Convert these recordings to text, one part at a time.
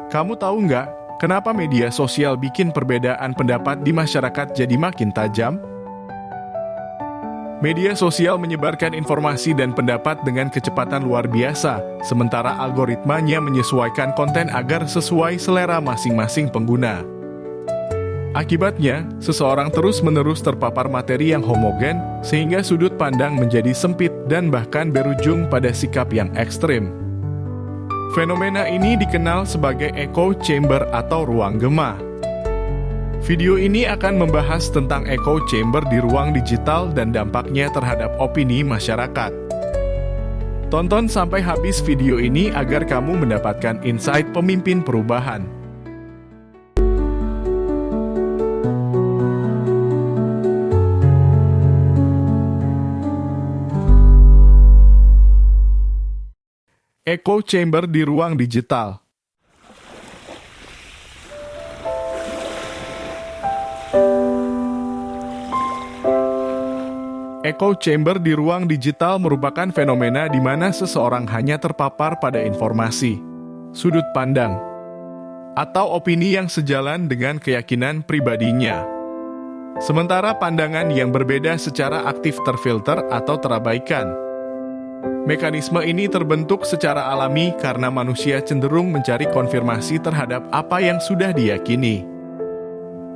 Kamu tahu nggak, kenapa media sosial bikin perbedaan pendapat di masyarakat jadi makin tajam? Media sosial menyebarkan informasi dan pendapat dengan kecepatan luar biasa, sementara algoritmanya menyesuaikan konten agar sesuai selera masing-masing pengguna. Akibatnya, seseorang terus-menerus terpapar materi yang homogen, sehingga sudut pandang menjadi sempit dan bahkan berujung pada sikap yang ekstrim. Fenomena ini dikenal sebagai echo chamber atau ruang gema. Video ini akan membahas tentang echo chamber di ruang digital dan dampaknya terhadap opini masyarakat. Tonton sampai habis video ini agar kamu mendapatkan insight pemimpin perubahan. Echo chamber di ruang digital. Echo chamber di ruang digital merupakan fenomena di mana seseorang hanya terpapar pada informasi, sudut pandang, atau opini yang sejalan dengan keyakinan pribadinya. Sementara pandangan yang berbeda secara aktif terfilter atau terabaikan. Mekanisme ini terbentuk secara alami karena manusia cenderung mencari konfirmasi terhadap apa yang sudah diyakini.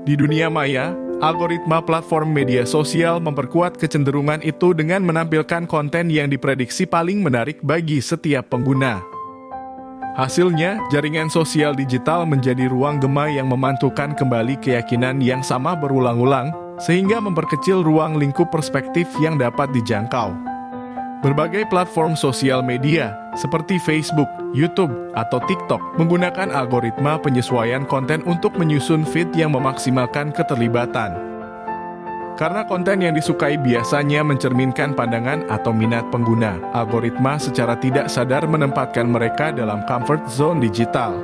Di dunia maya, algoritma platform media sosial memperkuat kecenderungan itu dengan menampilkan konten yang diprediksi paling menarik bagi setiap pengguna. Hasilnya, jaringan sosial digital menjadi ruang gema yang memantulkan kembali keyakinan yang sama berulang-ulang, sehingga memperkecil ruang lingkup perspektif yang dapat dijangkau. Berbagai platform sosial media, seperti Facebook, YouTube, atau TikTok, menggunakan algoritma penyesuaian konten untuk menyusun feed yang memaksimalkan keterlibatan. Karena konten yang disukai biasanya mencerminkan pandangan atau minat pengguna, algoritma secara tidak sadar menempatkan mereka dalam comfort zone digital.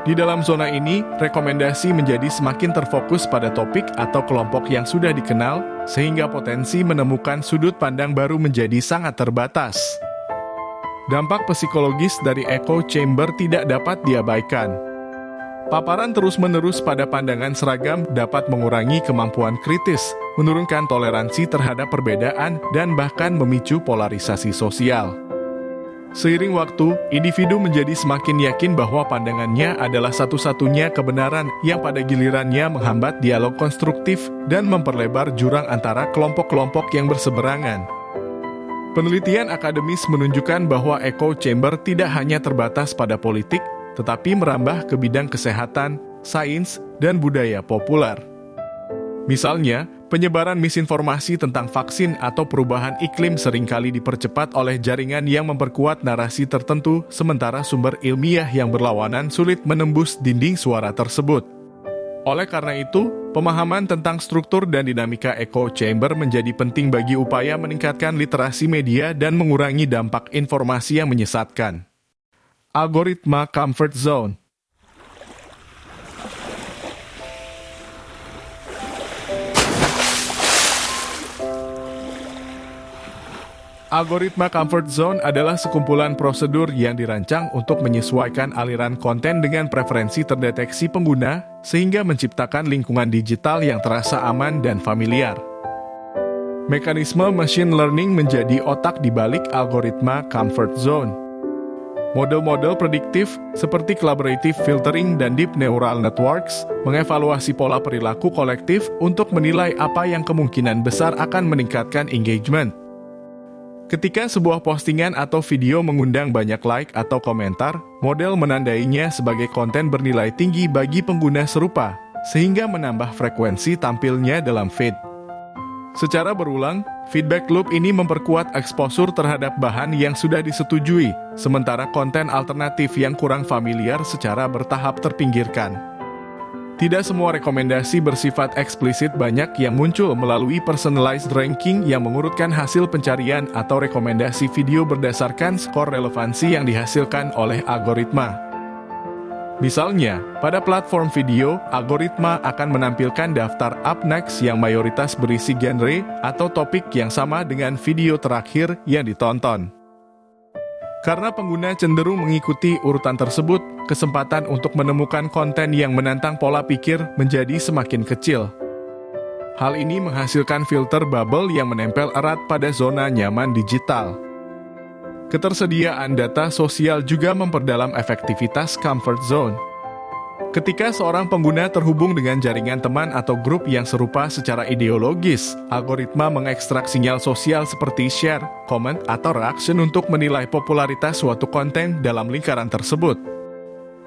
Di dalam zona ini, rekomendasi menjadi semakin terfokus pada topik atau kelompok yang sudah dikenal, sehingga potensi menemukan sudut pandang baru menjadi sangat terbatas. Dampak psikologis dari echo chamber tidak dapat diabaikan. Paparan terus-menerus pada pandangan seragam dapat mengurangi kemampuan kritis, menurunkan toleransi terhadap perbedaan, dan bahkan memicu polarisasi sosial. Seiring waktu, individu menjadi semakin yakin bahwa pandangannya adalah satu-satunya kebenaran yang pada gilirannya menghambat dialog konstruktif dan memperlebar jurang antara kelompok-kelompok yang berseberangan. Penelitian akademis menunjukkan bahwa echo chamber tidak hanya terbatas pada politik, tetapi merambah ke bidang kesehatan, sains, dan budaya populer. Misalnya, penyebaran misinformasi tentang vaksin atau perubahan iklim seringkali dipercepat oleh jaringan yang memperkuat narasi tertentu, sementara sumber ilmiah yang berlawanan sulit menembus dinding suara tersebut. Oleh karena itu, pemahaman tentang struktur dan dinamika echo chamber menjadi penting bagi upaya meningkatkan literasi media dan mengurangi dampak informasi yang menyesatkan. Algoritma comfort zone. Algoritma comfort zone adalah sekumpulan prosedur yang dirancang untuk menyesuaikan aliran konten dengan preferensi terdeteksi pengguna, sehingga menciptakan lingkungan digital yang terasa aman dan familiar. Mekanisme machine learning menjadi otak di balik algoritma comfort zone. Model-model prediktif seperti collaborative filtering dan deep neural networks mengevaluasi pola perilaku kolektif untuk menilai apa yang kemungkinan besar akan meningkatkan engagement. Ketika sebuah postingan atau video mengundang banyak like atau komentar, model menandainya sebagai konten bernilai tinggi bagi pengguna serupa, sehingga menambah frekuensi tampilnya dalam feed. Secara berulang, feedback loop ini memperkuat eksposur terhadap bahan yang sudah disetujui, sementara konten alternatif yang kurang familiar secara bertahap terpinggirkan. Tidak semua rekomendasi bersifat eksplisit, banyak yang muncul melalui personalized ranking yang mengurutkan hasil pencarian atau rekomendasi video berdasarkan skor relevansi yang dihasilkan oleh algoritma. Misalnya, pada platform video, algoritma akan menampilkan daftar up next yang mayoritas berisi genre atau topik yang sama dengan video terakhir yang ditonton. Karena pengguna cenderung mengikuti urutan tersebut, kesempatan untuk menemukan konten yang menantang pola pikir menjadi semakin kecil. Hal ini menghasilkan filter bubble yang menempel erat pada zona nyaman digital. Ketersediaan data sosial juga memperdalam efektivitas comfort zone. Ketika seorang pengguna terhubung dengan jaringan teman atau grup yang serupa secara ideologis, algoritma mengekstrak sinyal sosial seperti share, comment, atau reaction untuk menilai popularitas suatu konten dalam lingkaran tersebut.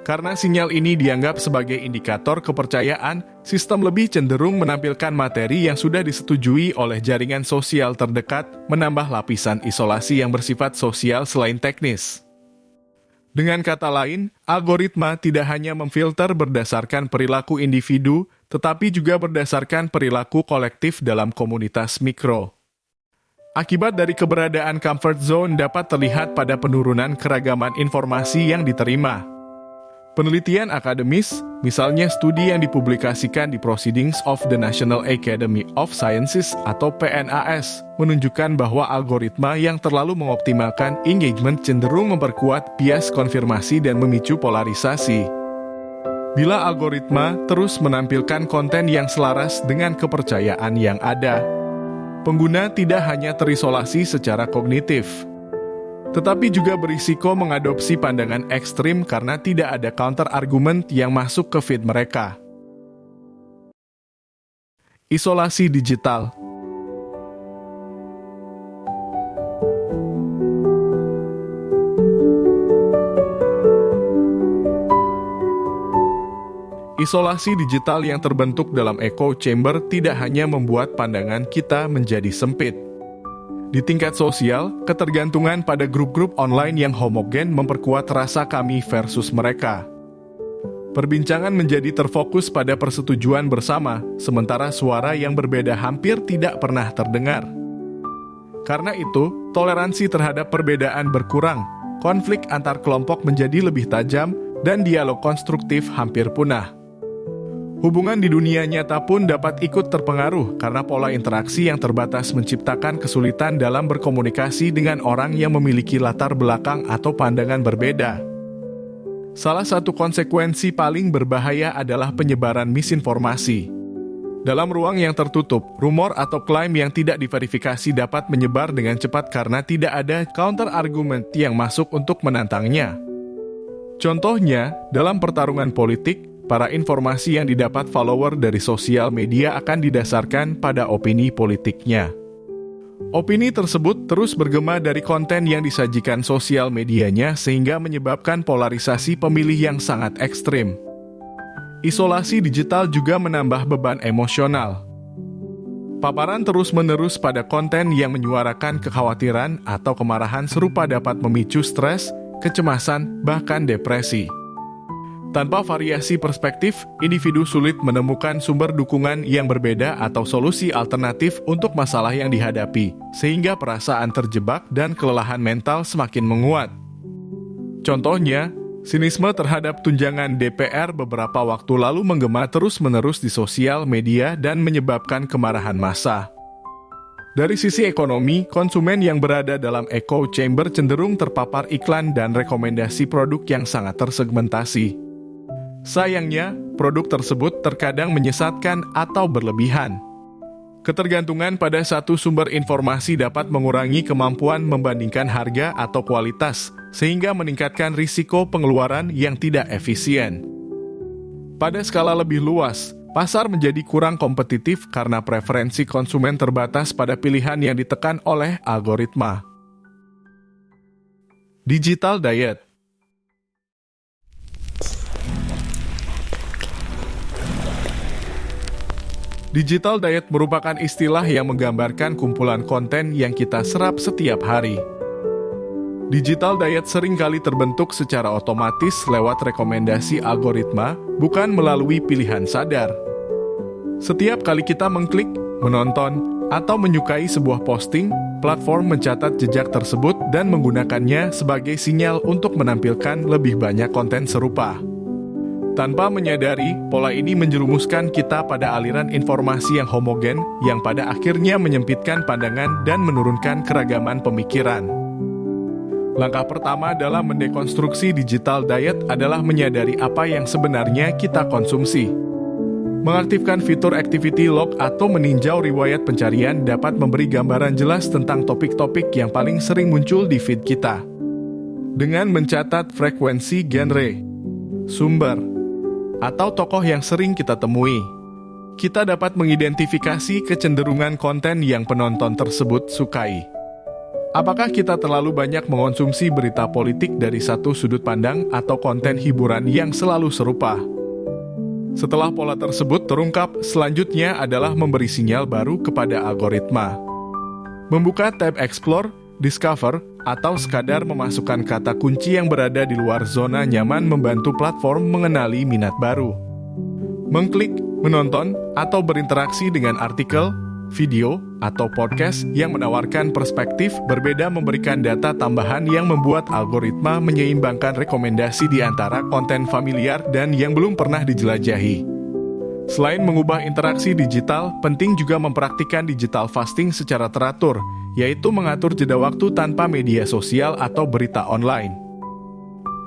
Karena sinyal ini dianggap sebagai indikator kepercayaan, sistem lebih cenderung menampilkan materi yang sudah disetujui oleh jaringan sosial terdekat, menambah lapisan isolasi yang bersifat sosial selain teknis. Dengan kata lain, algoritma tidak hanya memfilter berdasarkan perilaku individu, tetapi juga berdasarkan perilaku kolektif dalam komunitas mikro. Akibat dari keberadaan comfort zone dapat terlihat pada penurunan keragaman informasi yang diterima. Penelitian akademis, misalnya studi yang dipublikasikan di Proceedings of the National Academy of Sciences atau PNAS, menunjukkan bahwa algoritma yang terlalu mengoptimalkan engagement cenderung memperkuat bias konfirmasi dan memicu polarisasi. Bila algoritma terus menampilkan konten yang selaras dengan kepercayaan yang ada, pengguna tidak hanya terisolasi secara kognitif, tetapi juga berisiko mengadopsi pandangan ekstrim karena tidak ada counter argumen yang masuk ke feed mereka. Isolasi digital. Isolasi digital yang terbentuk dalam echo chamber tidak hanya membuat pandangan kita menjadi sempit. Di tingkat sosial, ketergantungan pada grup-grup online yang homogen memperkuat rasa kami versus mereka. Perbincangan menjadi terfokus pada persetujuan bersama, sementara suara yang berbeda hampir tidak pernah terdengar. Karena itu, toleransi terhadap perbedaan berkurang, konflik antar kelompok menjadi lebih tajam, dan dialog konstruktif hampir punah. Hubungan di dunia nyata pun dapat ikut terpengaruh karena pola interaksi yang terbatas menciptakan kesulitan dalam berkomunikasi dengan orang yang memiliki latar belakang atau pandangan berbeda. Salah satu konsekuensi paling berbahaya adalah penyebaran misinformasi. Dalam ruang yang tertutup, rumor atau klaim yang tidak diverifikasi dapat menyebar dengan cepat karena tidak ada counter argument yang masuk untuk menantangnya. Contohnya, dalam pertarungan politik, para informasi yang didapat follower dari sosial media akan didasarkan pada opini politiknya. Opini tersebut terus bergema dari konten yang disajikan sosial medianya sehingga menyebabkan polarisasi pemilih yang sangat ekstrim. Isolasi digital juga menambah beban emosional. Paparan terus-menerus pada konten yang menyuarakan kekhawatiran atau kemarahan serupa dapat memicu stres, kecemasan, bahkan depresi. Tanpa variasi perspektif, individu sulit menemukan sumber dukungan yang berbeda atau solusi alternatif untuk masalah yang dihadapi, sehingga perasaan terjebak dan kelelahan mental semakin menguat. Contohnya, sinisme terhadap tunjangan DPR beberapa waktu lalu menggema terus-menerus di sosial media dan menyebabkan kemarahan massa. Dari sisi ekonomi, konsumen yang berada dalam echo chamber cenderung terpapar iklan dan rekomendasi produk yang sangat tersegmentasi. Sayangnya, produk tersebut terkadang menyesatkan atau berlebihan. Ketergantungan pada satu sumber informasi dapat mengurangi kemampuan membandingkan harga atau kualitas, sehingga meningkatkan risiko pengeluaran yang tidak efisien. Pada skala lebih luas, pasar menjadi kurang kompetitif karena preferensi konsumen terbatas pada pilihan yang ditekan oleh algoritma. Digital diet. Digital diet merupakan istilah yang menggambarkan kumpulan konten yang kita serap setiap hari. Digital diet seringkali terbentuk secara otomatis lewat rekomendasi algoritma, bukan melalui pilihan sadar. Setiap kali kita mengklik, menonton, atau menyukai sebuah posting, platform mencatat jejak tersebut dan menggunakannya sebagai sinyal untuk menampilkan lebih banyak konten serupa. Tanpa menyadari, pola ini menjerumuskan kita pada aliran informasi yang homogen, yang pada akhirnya menyempitkan pandangan dan menurunkan keragaman pemikiran. Langkah pertama dalam mendekonstruksi digital diet adalah menyadari apa yang sebenarnya kita konsumsi. Mengaktifkan fitur activity log atau meninjau riwayat pencarian dapat memberi gambaran jelas tentang topik-topik yang paling sering muncul di feed kita. Dengan mencatat frekuensi genre, sumber, atau tokoh yang sering kita temui, kita dapat mengidentifikasi kecenderungan konten yang penonton tersebut sukai. Apakah kita terlalu banyak mengonsumsi berita politik dari satu sudut pandang atau konten hiburan yang selalu serupa? Setelah pola tersebut terungkap, selanjutnya adalah memberi sinyal baru kepada algoritma. Membuka tab Explore, Discover, atau sekadar memasukkan kata kunci yang berada di luar zona nyaman membantu platform mengenali minat baru. Mengklik, menonton, atau berinteraksi dengan artikel, video, atau podcast yang menawarkan perspektif berbeda memberikan data tambahan yang membuat algoritma menyeimbangkan rekomendasi di antara konten familiar dan yang belum pernah dijelajahi. Selain mengubah interaksi digital, penting juga mempraktikkan digital fasting secara teratur, yaitu mengatur jeda waktu tanpa media sosial atau berita online.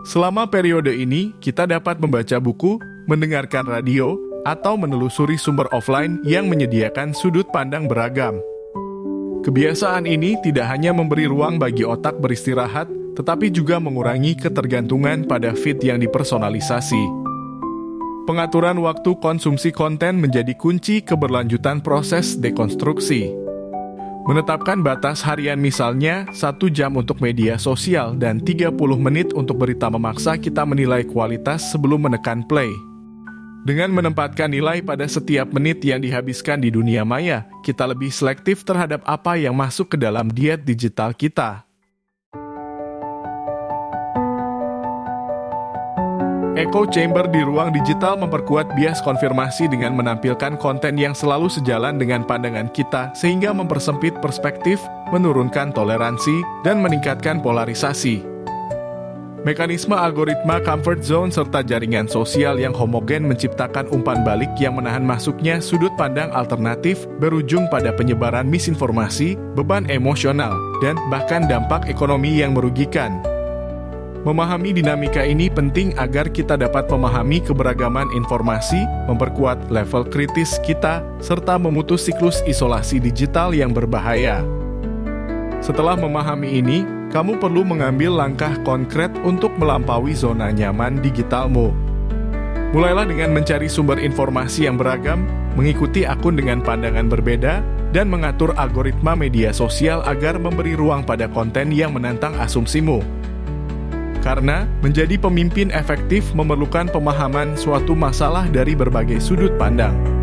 Selama periode ini, kita dapat membaca buku, mendengarkan radio, atau menelusuri sumber offline yang menyediakan sudut pandang beragam. Kebiasaan ini tidak hanya memberi ruang bagi otak beristirahat, tetapi juga mengurangi ketergantungan pada feed yang dipersonalisasi. Pengaturan waktu konsumsi konten menjadi kunci keberlanjutan proses dekonstruksi. Menetapkan batas harian misalnya 1 jam untuk media sosial dan 30 menit untuk berita memaksa kita menilai kualitas sebelum menekan play. Dengan menempatkan nilai pada setiap menit yang dihabiskan di dunia maya, kita lebih selektif terhadap apa yang masuk ke dalam diet digital kita. Echo chamber di ruang digital memperkuat bias konfirmasi dengan menampilkan konten yang selalu sejalan dengan pandangan kita sehingga mempersempit perspektif, menurunkan toleransi, dan meningkatkan polarisasi. Mekanisme algoritma comfort zone serta jaringan sosial yang homogen menciptakan umpan balik yang menahan masuknya sudut pandang alternatif berujung pada penyebaran misinformasi, beban emosional, dan bahkan dampak ekonomi yang merugikan. Memahami dinamika ini penting agar kita dapat memahami keberagaman informasi, memperkuat level kritis kita, serta memutus siklus isolasi digital yang berbahaya. Setelah memahami ini, kamu perlu mengambil langkah konkret untuk melampaui zona nyaman digitalmu. Mulailah dengan mencari sumber informasi yang beragam, mengikuti akun dengan pandangan berbeda, dan mengatur algoritma media sosial agar memberi ruang pada konten yang menantang asumsimu. Karena menjadi pemimpin efektif memerlukan pemahaman suatu masalah dari berbagai sudut pandang.